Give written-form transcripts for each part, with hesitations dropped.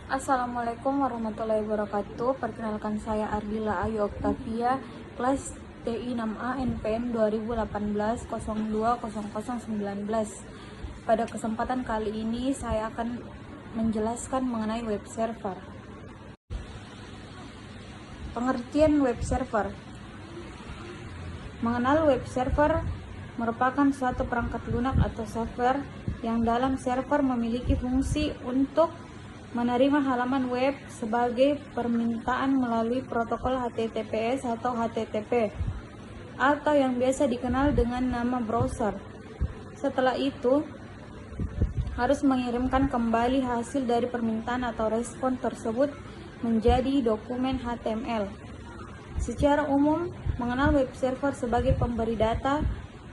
Assalamualaikum warahmatullahi wabarakatuh. Perkenalkan saya Ardila Ayu Oktavia, kelas TI 6A NPM 2018-02-0019. Pada kesempatan kali ini saya akan menjelaskan mengenai web server. Pengertian web server. Mengenal web server merupakan suatu perangkat lunak atau software yang dalam server memiliki fungsi untuk menerima halaman web sebagai permintaan melalui protokol HTTPS atau HTTP, atau yang biasa dikenal dengan nama browser. Setelah itu, harus mengirimkan kembali hasil dari permintaan atau respon tersebut menjadi dokumen HTML. Secara umum, mengenal web server sebagai pemberi data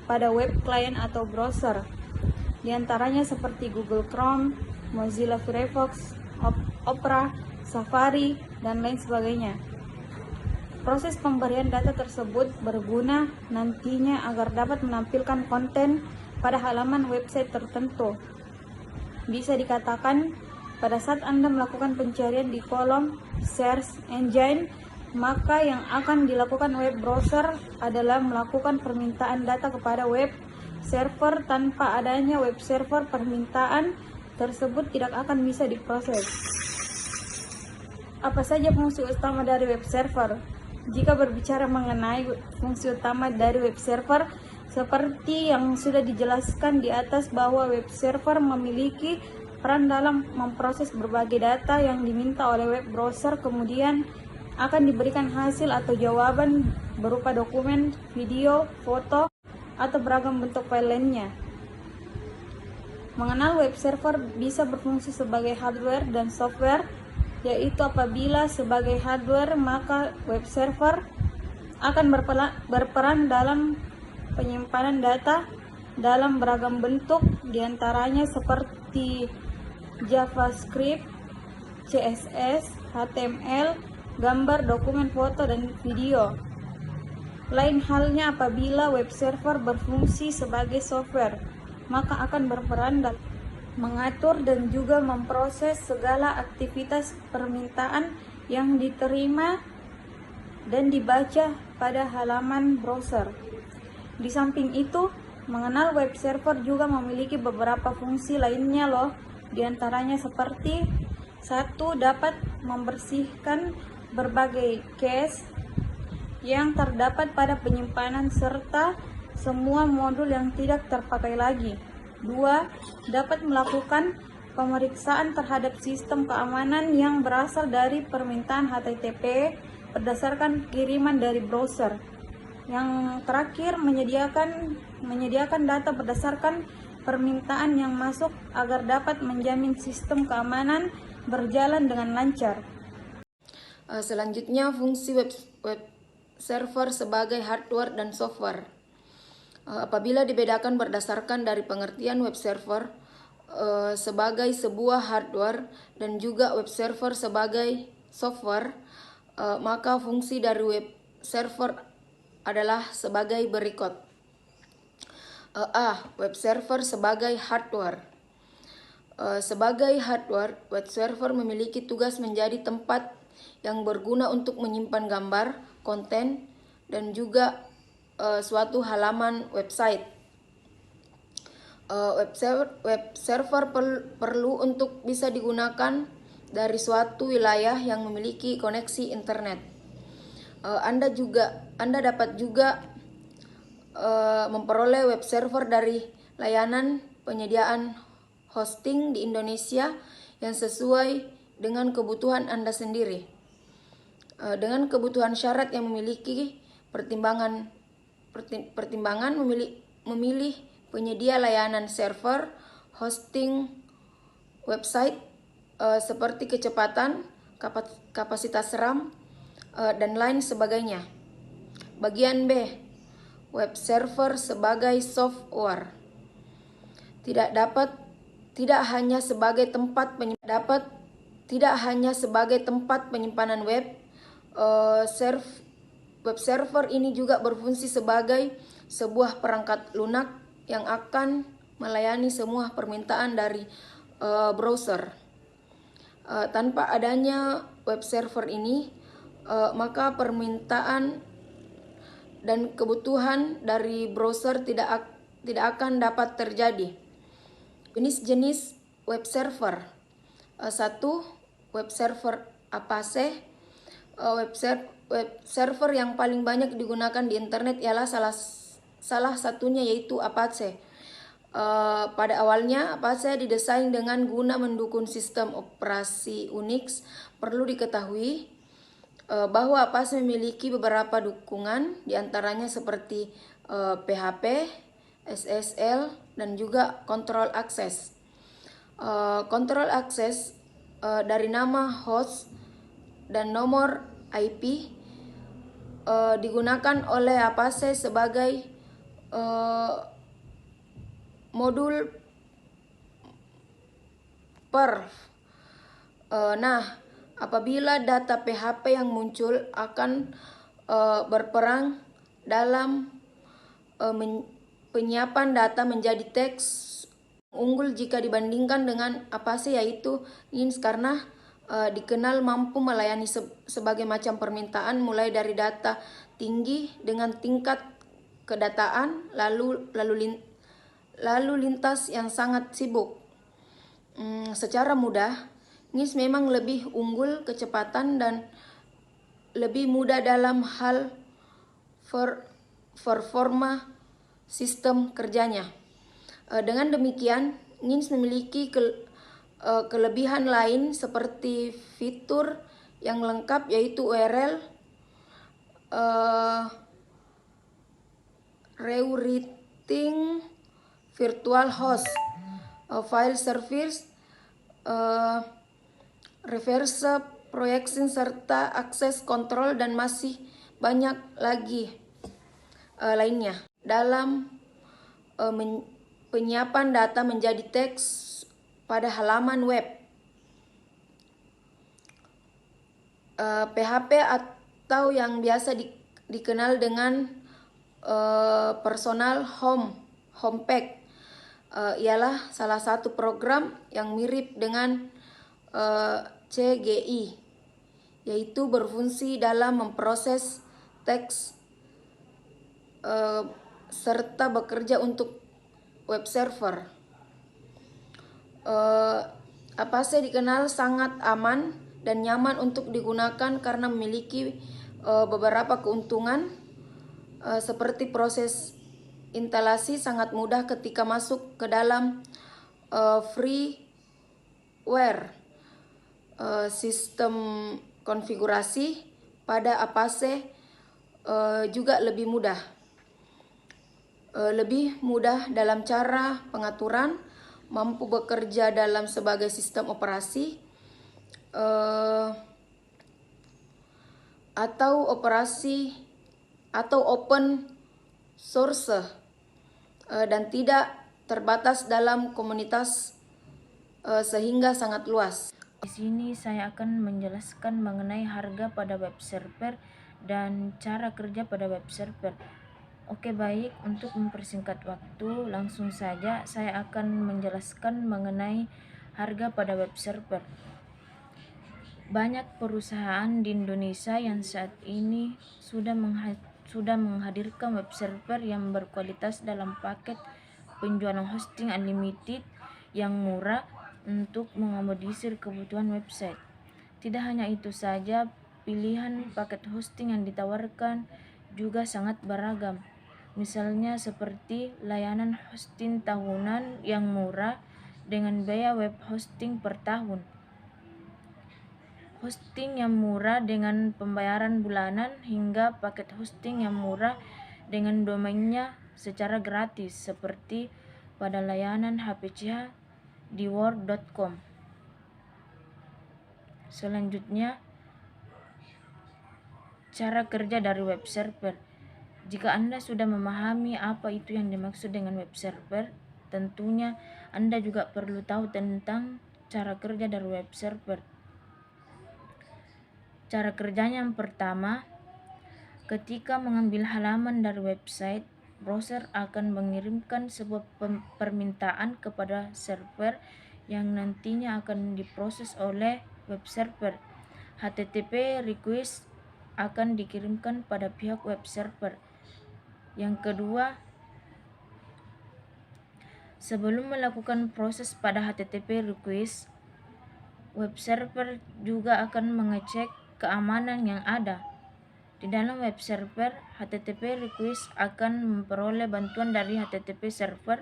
pada web client atau browser, diantaranya seperti Google Chrome, Mozilla Firefox, Opera, Safari, dan lain sebagainya. Proses pemberian data tersebut berguna nantinya agar dapat menampilkan konten pada halaman website tertentu. Bisa dikatakan, pada saat Anda melakukan pencarian di kolom search engine, maka yang akan dilakukan web browser adalah melakukan permintaan data kepada web server. Tanpa adanya web server, permintaan tersebut tidak akan bisa diproses. Apa saja fungsi utama dari web server? Jika berbicara mengenai fungsi utama dari web server, seperti yang sudah dijelaskan di atas bahwa web server memiliki peran dalam memproses berbagai data yang diminta oleh web browser, kemudian akan diberikan hasil atau jawaban berupa dokumen, video, foto, atau beragam bentuk file lainnya. Mengenal web server bisa berfungsi sebagai hardware dan software, yaitu apabila sebagai hardware maka web server akan berperan dalam penyimpanan data dalam beragam bentuk, diantaranya seperti JavaScript, CSS, HTML, gambar, dokumen, foto, dan video. Lain halnya apabila web server berfungsi sebagai software, maka akan berperan dalam mengatur dan juga memproses segala aktivitas permintaan yang diterima dan dibaca pada halaman browser. Di samping itu, mengenal web server juga memiliki beberapa fungsi lainnya loh. Di antaranya seperti 1. Dapat membersihkan berbagai cache yang terdapat pada penyimpanan serta semua modul yang tidak terpakai lagi. 2. Dapat melakukan pemeriksaan terhadap sistem keamanan yang berasal dari permintaan HTTP berdasarkan kiriman dari browser. Yang terakhir, menyediakan data berdasarkan permintaan yang masuk agar dapat menjamin sistem keamanan berjalan dengan lancar. Selanjutnya, fungsi web server sebagai hardware dan software. Apabila dibedakan berdasarkan dari pengertian web server sebagai sebuah hardware dan juga web server sebagai software, maka fungsi dari web server adalah sebagai berikut. A. Web server sebagai hardware. Sebagai hardware, web server memiliki tugas menjadi tempat yang berguna untuk menyimpan gambar, konten, dan juga suatu halaman website. Web server perlu untuk bisa digunakan dari suatu wilayah yang memiliki koneksi internet. Anda dapat juga memperoleh web server dari layanan penyediaan hosting di Indonesia yang sesuai dengan kebutuhan Anda sendiri. Dengan kebutuhan syarat yang memiliki pertimbangan memilih penyedia layanan server, hosting, website seperti kecepatan, kapasitas RAM, dan lain sebagainya. Bagian B, web server sebagai software. Tidak hanya sebagai tempat penyimpanan web, web server ini juga berfungsi sebagai sebuah perangkat lunak yang akan melayani semua permintaan dari browser. Tanpa adanya web server ini, maka permintaan dan kebutuhan dari browser tidak akan dapat terjadi. Jenis-jenis web server. Satu, web server Apache. Web server yang paling banyak digunakan di internet ialah salah satunya yaitu Apache. Pada awalnya Apache didesain dengan guna mendukung sistem operasi Unix. Perlu diketahui bahwa Apache memiliki beberapa dukungan, diantaranya seperti PHP, SSL, dan juga control access. Control access dari nama host dan nomor IP digunakan oleh Apache sebagai modul perf. Nah, apabila data PHP yang muncul akan berperang dalam penyiapan data menjadi teks unggul jika dibandingkan dengan Apache, yaitu INS, karena dikenal mampu melayani sebagai macam permintaan, mulai dari data tinggi dengan tingkat kedataan lalu lintas yang sangat sibuk. Secara mudah, NIS memang lebih unggul kecepatan dan lebih mudah dalam hal performa sistem kerjanya. Dengan demikian, NIS memiliki kelebihan lain seperti fitur yang lengkap, yaitu URL, rerouting, virtual host, file service, reverse projection, serta akses kontrol, dan masih banyak lagi lainnya. Dalam penyiapan data menjadi teks pada halaman web, PHP atau yang biasa dikenal dengan personal homepage ialah salah satu program yang mirip dengan CGI, yaitu berfungsi dalam memproses teks serta bekerja untuk web server. Apache dikenal sangat aman dan nyaman untuk digunakan karena memiliki beberapa keuntungan, seperti proses instalasi sangat mudah ketika masuk ke dalam freeware. Sistem konfigurasi pada Apache juga lebih mudah dalam cara pengaturan, mampu bekerja dalam sebagai sistem operasi atau open source, dan tidak terbatas dalam komunitas sehingga sangat luas. Di sini saya akan menjelaskan mengenai harga pada web server dan cara kerja pada web server. Oke, baik, untuk mempersingkat waktu, langsung saja saya akan menjelaskan mengenai harga pada web server. Banyak perusahaan di Indonesia yang saat ini sudah menghadirkan web server yang berkualitas dalam paket penjualan hosting unlimited yang murah untuk mengakomodir kebutuhan website. Tidak hanya itu saja, pilihan paket hosting yang ditawarkan juga sangat beragam. Misalnya seperti layanan hosting tahunan yang murah dengan biaya web hosting per tahun, hosting yang murah dengan pembayaran bulanan, hingga paket hosting yang murah dengan domainnya secara gratis seperti pada layanan HPCH di word.com. Selanjutnya, cara kerja dari web server. Jika Anda sudah memahami apa itu yang dimaksud dengan web server, tentunya Anda juga perlu tahu tentang cara kerja dari web server. Cara kerjanya yang pertama, ketika mengambil halaman dari website, browser akan mengirimkan sebuah permintaan kepada server yang nantinya akan diproses oleh web server. HTTP request akan dikirimkan pada pihak web server. Yang kedua, sebelum melakukan proses pada HTTP request, web server juga akan mengecek keamanan yang ada. Di dalam web server, HTTP request akan memperoleh bantuan dari HTTP server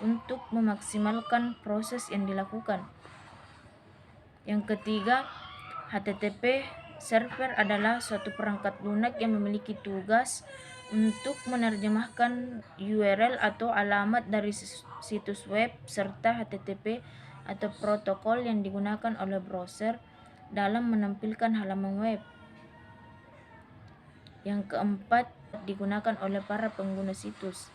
untuk memaksimalkan proses yang dilakukan. Yang ketiga, HTTP server adalah suatu perangkat lunak yang memiliki tugas untuk menerjemahkan URL atau alamat dari situs web serta HTTP atau protokol yang digunakan oleh browser dalam menampilkan halaman web. Yang keempat, digunakan oleh para pengguna situs.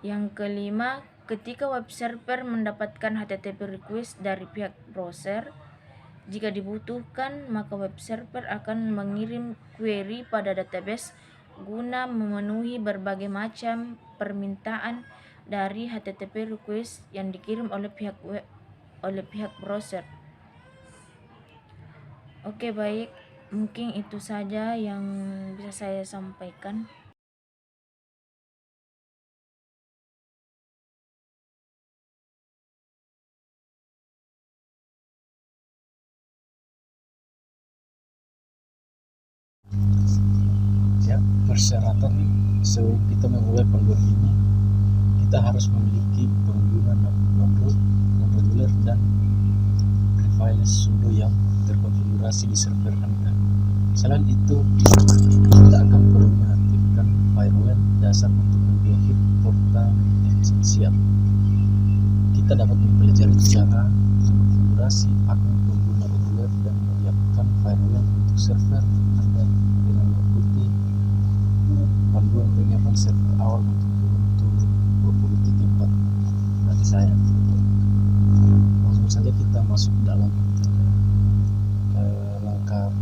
Yang kelima, ketika web server mendapatkan HTTP request dari pihak browser, jika dibutuhkan, maka web server akan mengirim query pada database guna memenuhi berbagai macam permintaan dari HTTP request yang dikirim oleh pihak browser. Oke, baik, mungkin itu saja yang bisa saya sampaikan. Ya, persyaratan sebelum kita memulai panduan ini, kita harus memiliki pengguna non-root, non-regular, dan previous sudo yang terkonfigurasi di server Anda. Selain itu, kita akan perlu mengaktifkan firewall dasar untuk memblokir portal esensial. Kita dapat mempelajari cara mengonfigurasi akun pengguna reguler dan menyiapkan firewall untuk server Anda dengan mengikuti panduan penyiapan server awal untuk Ubuntu 20.4. Nanti saya langsung saja kita masuk dalam langkah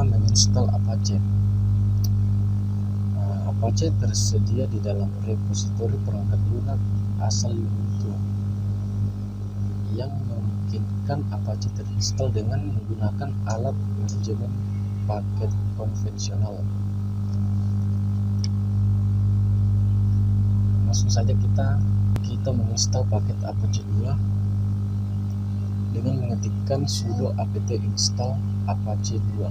menginstal Apache. Apache tersedia di dalam repositori perangkat lunak asal Ubuntu yang memungkinkan Apache terinstall dengan menggunakan alat manajemen paket konvensional. Langsung saja kita menginstal paket Apache 2 dengan mengetikkan sudo apt install Apache 2.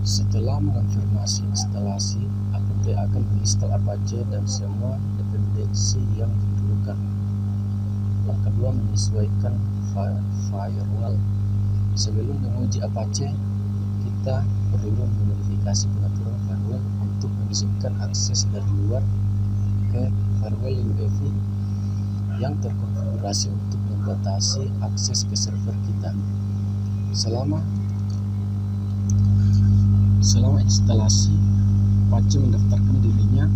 Setelah mengonfirmasi instalasi, apt akan menginstal Apache dan semua dependensi yang diperlukan. Langkah 2, menyesuaikan firewall. Sebelum menguji Apache, kita perlu memodifikasi pengaturan firewall untuk mengizinkan akses dari luar ke firewall UEFI yang terkonfigurasi untuk membatasi akses ke server kita. Selama instalasi, Apache mendaftarkan dirinya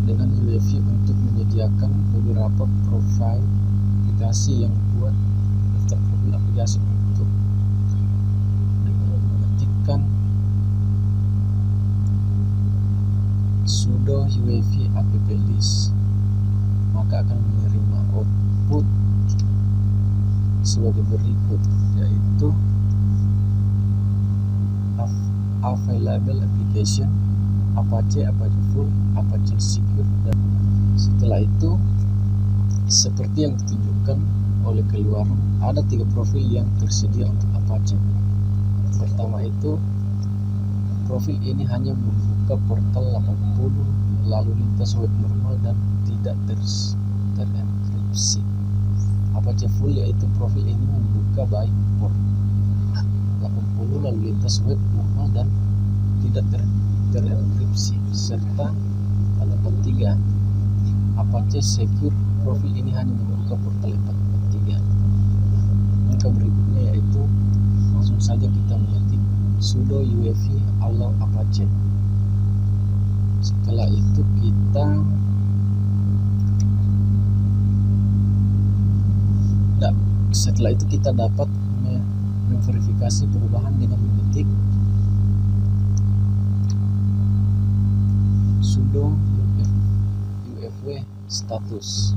dengan UEFI untuk menyediakan beberapa profil aplikasi yang buat daftar profil aplikasi untuk dengan mengetikkan sudo UEFI app list, maka akan menerima output sebagai berikut, yaitu available application, Apache full, Apache secure, dan setelah itu seperti yang ditunjukkan oleh keluaran, ada 3 profil yang tersedia untuk Apache. Pertama itu, profil ini hanya membuka portal 80 lalu lintas web normal dan tidak terenkripsi. Apache full yaitu profil ini membuka baik port 80 lalu lintas web normal dan tidak terenkripsi, serta pada 3 Apache secure, profil ini hanya membuka portal 443. Langkah berikutnya yaitu langsung saja kita mengetik sudo UEFI allow Apache. Setelah itu kita dapat memverifikasi perubahan dengan mengetik sudo status.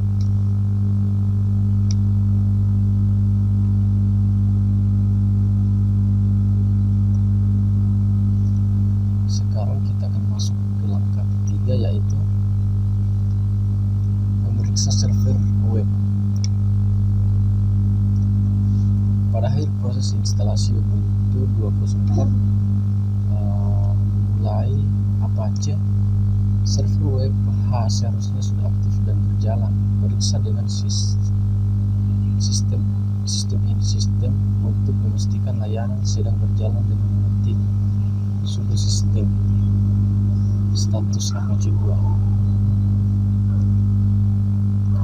Sekarang kita akan masuk ke langkah ketiga, yaitu memeriksa server web. Pada akhir proses instalasi Ubuntu 20.04 mulai Apache, server web seharusnya sudah aktif dan berjalan. Periksa dengan sistem untuk memastikan layanan sedang berjalan dengan mengetik sudo system status Apache 2.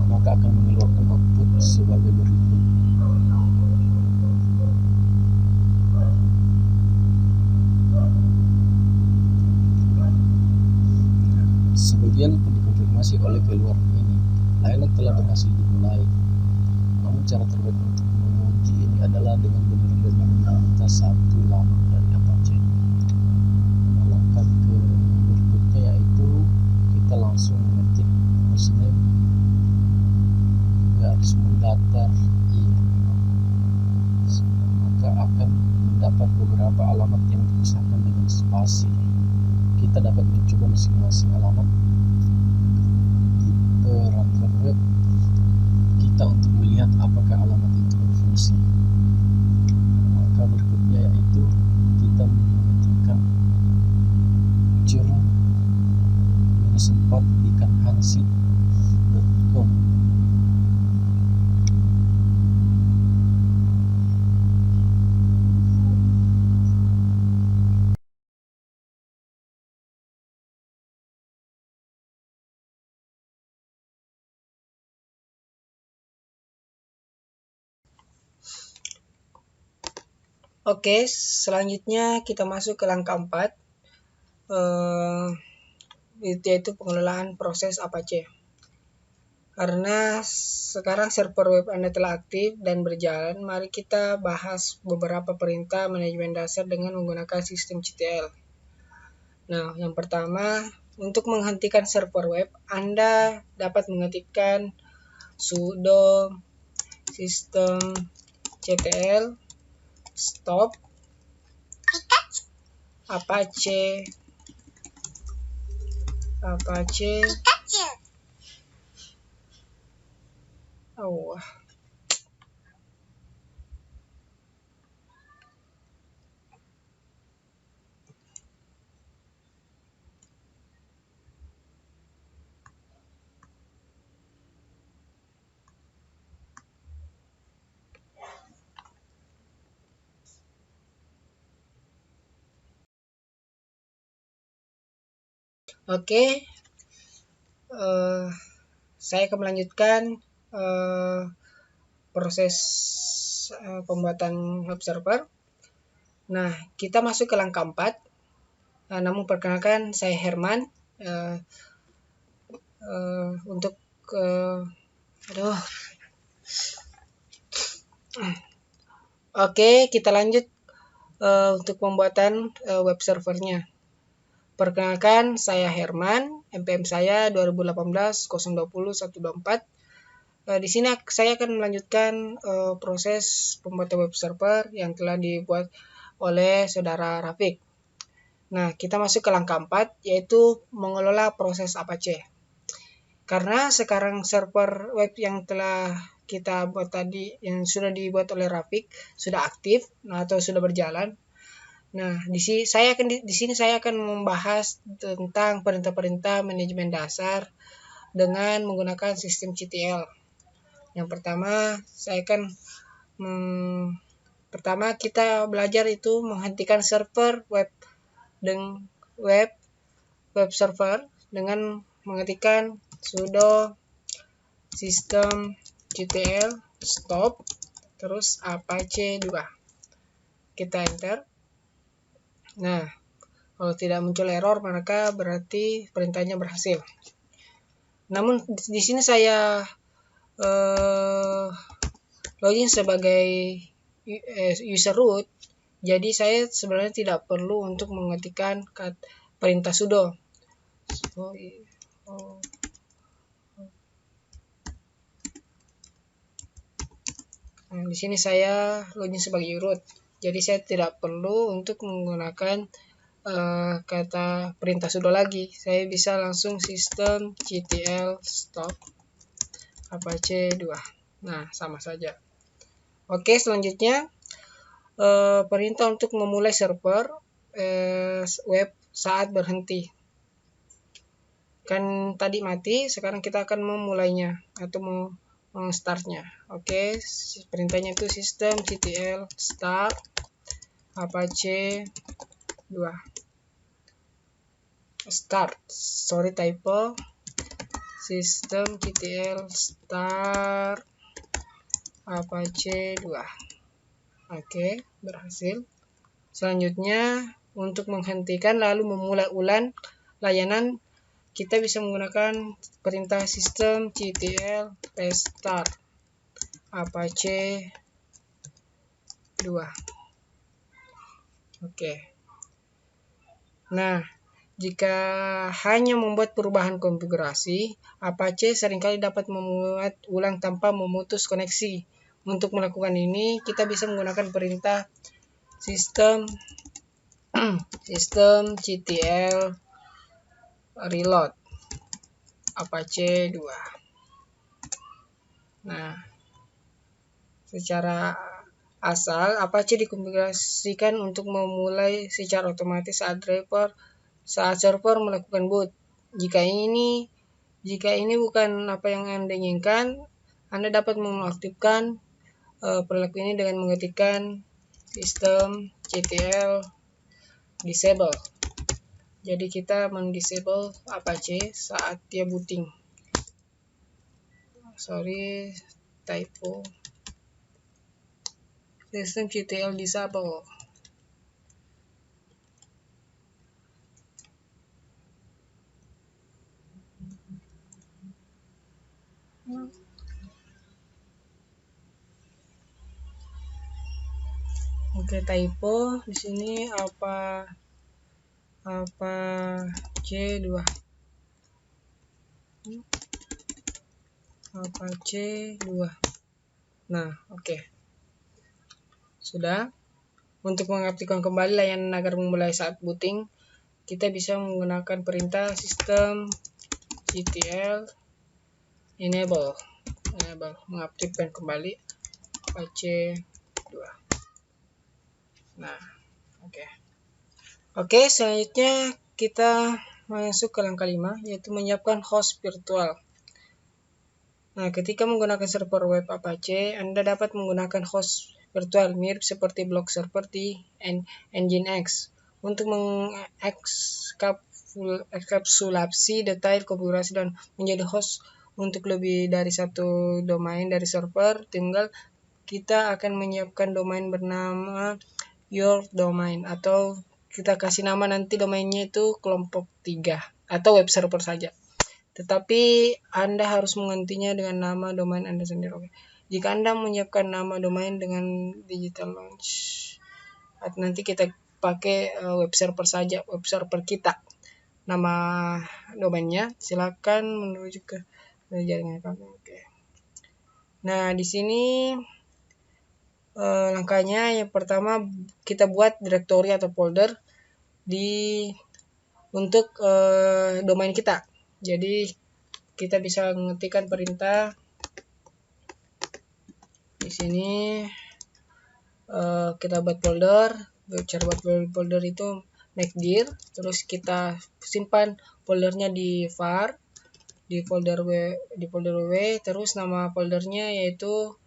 Maka akan mengeluarkan output sebagai berikut. Sebagian dikonfirmasi oleh keluar ini. Layanan telah berhasil dimulai. Namun cara terbaik untuk menguji ini adalah dengan benar-benar meminta satu laman dari Apache. Langkah ke berikutnya yaitu kita langsung mengetik hostname garis mendatar maka akan mendapat beberapa alamat yang dipisahkan dengan spasi. Kita dapat mencoba masing-masing alamat di perangkat web kita untuk melihat apakah alamat itu berfungsi. Maka berikutnya yaitu kita mengetikkan -4ikanhansit.com. Oke, selanjutnya kita masuk ke langkah 4, yaitu pengelolaan proses Apache. Karena sekarang server web Anda telah aktif dan berjalan, mari kita bahas beberapa perintah manajemen dasar dengan menggunakan sistem CTL. Nah, yang pertama, untuk menghentikan server web, Anda dapat mengetikkan sudo system CTL stop Apache Oke, saya akan melanjutkan proses pembuatan web server. Nah, kita masuk ke langkah 4. Namun perkenalkan, saya Herman. Untuk Oke, kita lanjut untuk pembuatan web servernya. Perkenalkan, saya Herman, NPM saya 2018-020-124. Di sini saya akan melanjutkan proses pembuatan web server yang telah dibuat oleh saudara Rafiq. Nah, kita masuk ke langkah 4, yaitu mengelola proses Apache. Karena sekarang server web yang telah kita buat tadi, yang sudah dibuat oleh Rafiq, sudah aktif atau sudah berjalan. Nah, di sini saya akan membahas tentang perintah-perintah manajemen dasar dengan menggunakan sistem CTL. Yang pertama, pertama kita belajar itu menghentikan server web server dengan mengetikkan sudo system CTL stop terus Apache 2. Kita enter. Nah, kalau tidak muncul error maka berarti perintahnya berhasil. Namun di sini saya login sebagai user root, jadi saya sebenarnya tidak perlu untuk mengetikkan perintah sudo. Nah, di sini saya login sebagai root. Jadi saya tidak perlu untuk menggunakan kata perintah sudo lagi. Saya bisa langsung systemctl stop apache 2. Nah, sama saja. Oke, selanjutnya perintah untuk memulai server web saat berhenti. Kan tadi mati, sekarang kita akan memulainya atau mau startnya. Oke, perintahnya itu systemctl start apache 2 start, sorry typo, systemctl start apache 2. Oke, berhasil. Selanjutnya untuk menghentikan lalu memulai ulang layanan, kita bisa menggunakan perintah systemctl restart apache 2. Oke. Nah, jika hanya membuat perubahan konfigurasi, Apache seringkali dapat membuat ulang tanpa memutus koneksi. Untuk melakukan ini, kita bisa menggunakan perintah systemctl reload Apache 2. Nah, secara asal Apache dikonfigurasikan untuk memulai secara otomatis saat server melakukan boot. Jika ini bukan apa yang Anda inginkan, Anda dapat mengaktifkan perilaku ini dengan mengetikkan systemctl disable. Jadi kita mendisable Apache saat dia booting. Sorry, typo. Systemctl disable. Oke, typo di sini apa C2. Apache 2. Nah, oke. Sudah. Untuk mengaktifkan kembali layanan agar memulai saat booting, kita bisa menggunakan perintah systemctl enable mengaktifkan kembali Apache 2. Nah, oke. Oke, selanjutnya kita masuk ke langkah 5, yaitu menyiapkan host virtual. Nah, ketika menggunakan server web Apache, Anda dapat menggunakan host virtual mirip seperti blog server di Nginx untuk mengekapsulasi detail konfigurasi dan menjadi host untuk lebih dari satu domain dari server. Tinggal kita akan menyiapkan domain bernama your domain, atau kita kasih nama nanti domainnya itu kelompok 3 atau web server saja. Tetapi Anda harus menggantinya dengan nama domain Anda sendiri. Oke. Jika Anda menyiapkan nama domain dengan digital launch, nanti kita pakai web server saja, web server kita. Nama domainnya silakan menuju ke jaringan kami. Oke. Nah, di sini langkahnya yang pertama kita buat directory atau folder untuk domain kita. Jadi kita bisa mengetikkan perintah di sini. Kita buat folder. Cara buat folder itu make dir, terus kita simpan foldernya di var, di folder ww, terus nama foldernya yaitu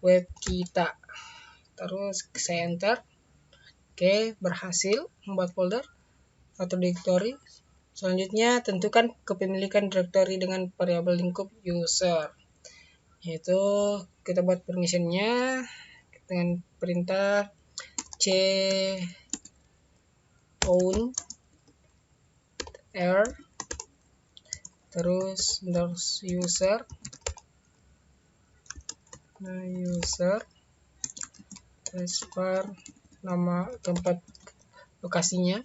web kita. Terus saya enter. Oke, berhasil membuat folder atau directory. Selanjutnya tentukan kepemilikan directory dengan variabel lingkup user, yaitu kita buat permissionnya dengan perintah own r terus user. Nah, user transfer nama tempat lokasinya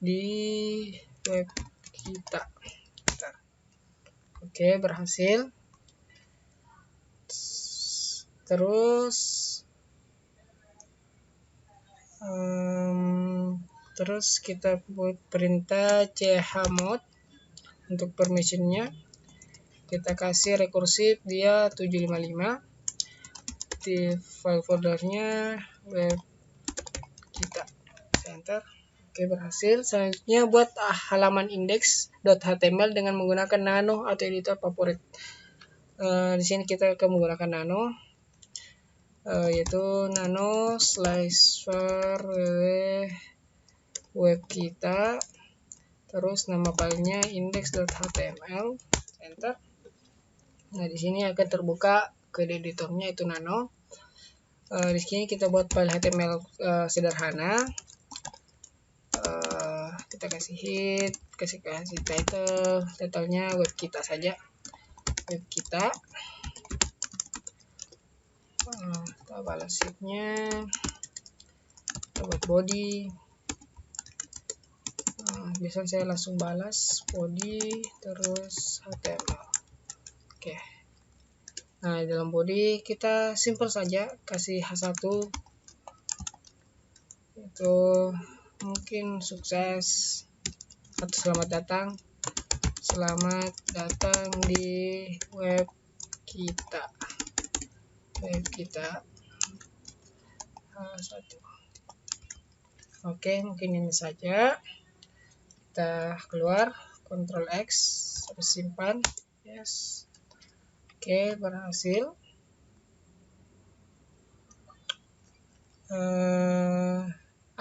di web kita. Oke, berhasil. Terus kita buat perintah chmod untuk permissionnya, kita kasih rekursif dia 755 di file foldernya web kita, enter. Oke, berhasil. Selanjutnya buat halaman index.html dengan menggunakan nano atau editor favorit. Di sini kita akan menggunakan nano, yaitu nano /var web kita, terus nama filenya index.html, enter. Nah, di sini akan terbuka ke editornya itu nano. Di sini kita buat file HTML sederhana. Kita kasih head, kasih title-nya web kita saja, web kita. Kita balas sheetnya, kita buat body. Biasanya saya langsung balas body terus HTML. Oke. Nah, dalam body kita simple saja, kasih H1 itu mungkin sukses atau selamat datang di web kita, H1. Oke, mungkin ini saja. Kita keluar, Ctrl X, terus simpan, yes. Oke, berhasil.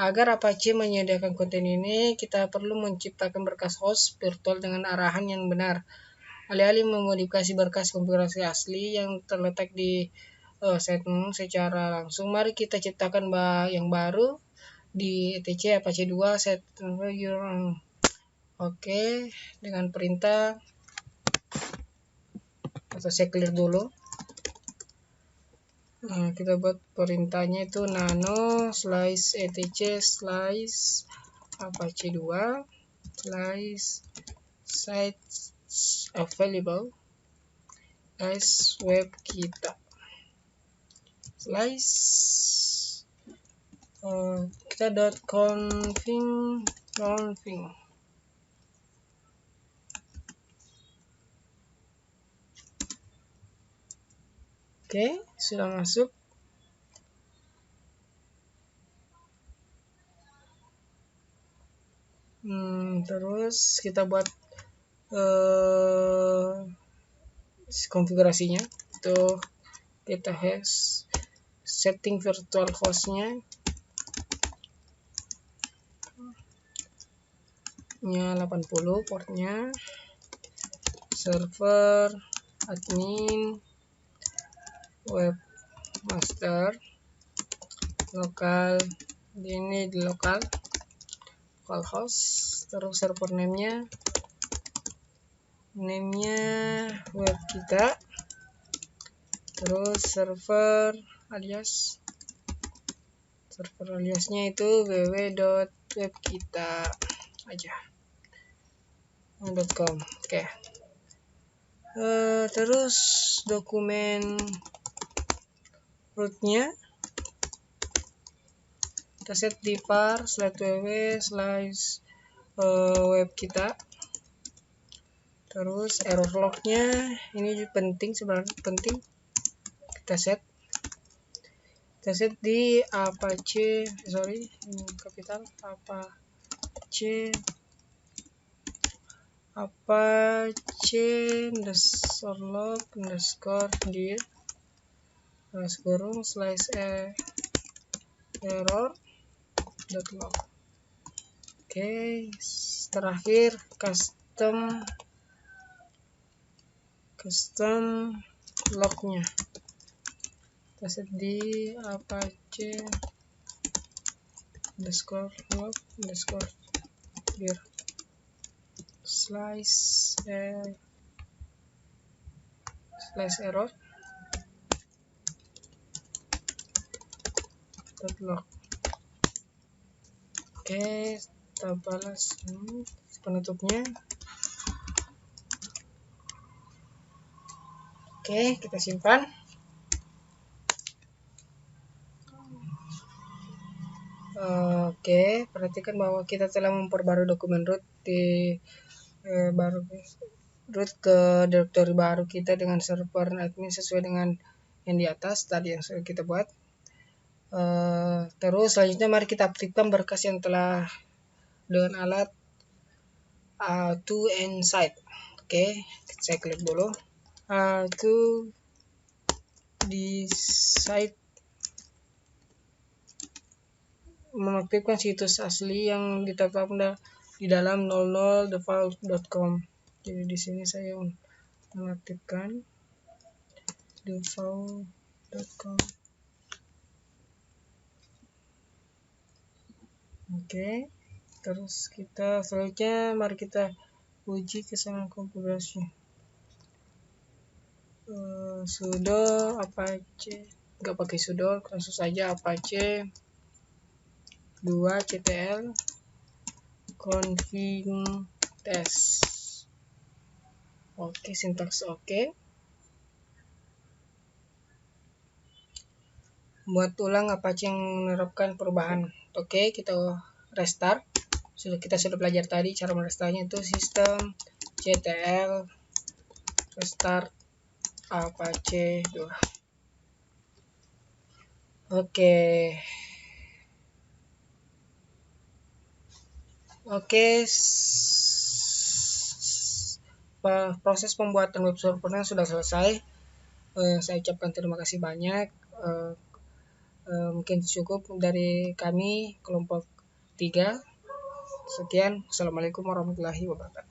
Agar Apache menyediakan konten ini, kita perlu menciptakan berkas host virtual dengan arahan yang benar. Alih-alih memodifikasi berkas konfigurasi asli yang terletak di setting secara langsung, mari kita ciptakan yang baru di etc Apache 2 set. Oke, dengan perintah, atau saya clear dulu. Nah, kita buat perintahnya itu nano /etc /apache 2 /site available web kita kita .config. Oke, sudah masuk. Terus kita buat konfigurasinya. Itu kita setting virtual hostnya nya 80, portnya, server, admin, webmaster, lokal, ini di localhost, terus server name-nya web kita, terus server aliasnya itu www.webkita aja .com. Oke. Terus dokumen rootnya kita set di var /www/web kita. Terus error lognya ini sebenarnya penting, kita set di Apache, ini kapital Apache _log_dir /error.log. Oke, terakhir custom lognya kita set di Apache _log_dir /error.log. Oke, kita balas penutupnya. Oke, kita simpan. Oke, perhatikan bahwa kita telah memperbarui dokumen root di root ke directory baru kita dengan server admin sesuai dengan yang di atas tadi yang sudah kita buat. Terus selanjutnya mari kita aktifkan berkas yang telah dengan alat to inside. Oke, saya klik dulu. To di site mengaktifkan situs asli yang ditetapkan di dalam 00default.com. Jadi di sini saya mengaktifkan default.com. Oke, terus kita selanjutnya mari kita uji kesamaan konfigurasi. Sudo apache, nggak pakai sudo, langsung saja apache 2 ctl config test. Oke, sintaks oke. Buat ulang apache yang menerapkan perubahan. Oke, kita restart. Kita sudah belajar tadi cara merestartnya itu sistem ctl restart apache 2. Oke. Proses pembuatan web servernya sudah selesai. Saya ucapkan terima kasih banyak. Mungkin cukup dari kami kelompok 3. Sekian. Assalamualaikum warahmatullahi wabarakatuh.